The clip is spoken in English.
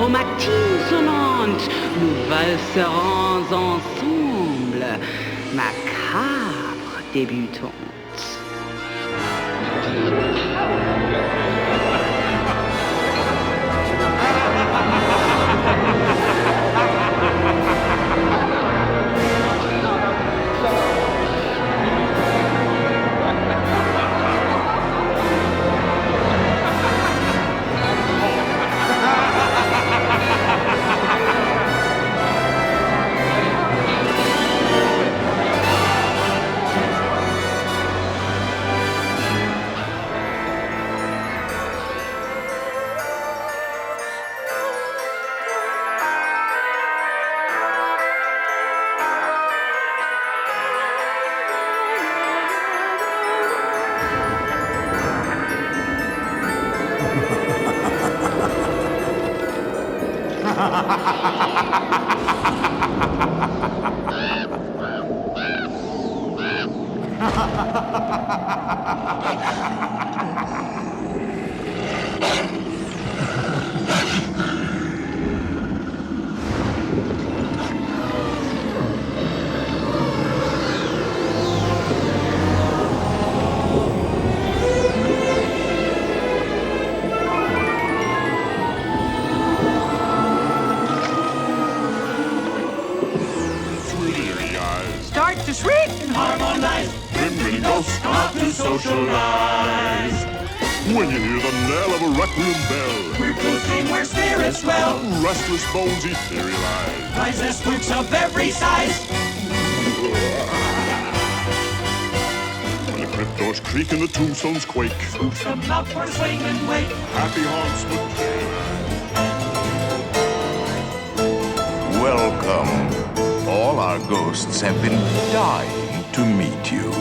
aux matines sonnantes, nous valserons ensemble, macabre débutante. Start to shriek and harmonize. When ghosts come out to socialize. When you hear the knell of a requiem bell, We're coasting where spirits dwell. restless bones etherealize. Rise as spooks of every size. When the crypt doors creak and the tombstones quake, Spooks come out for a swing and wake. happy haunts materialize. Welcome. All our ghosts have been dying to meet you.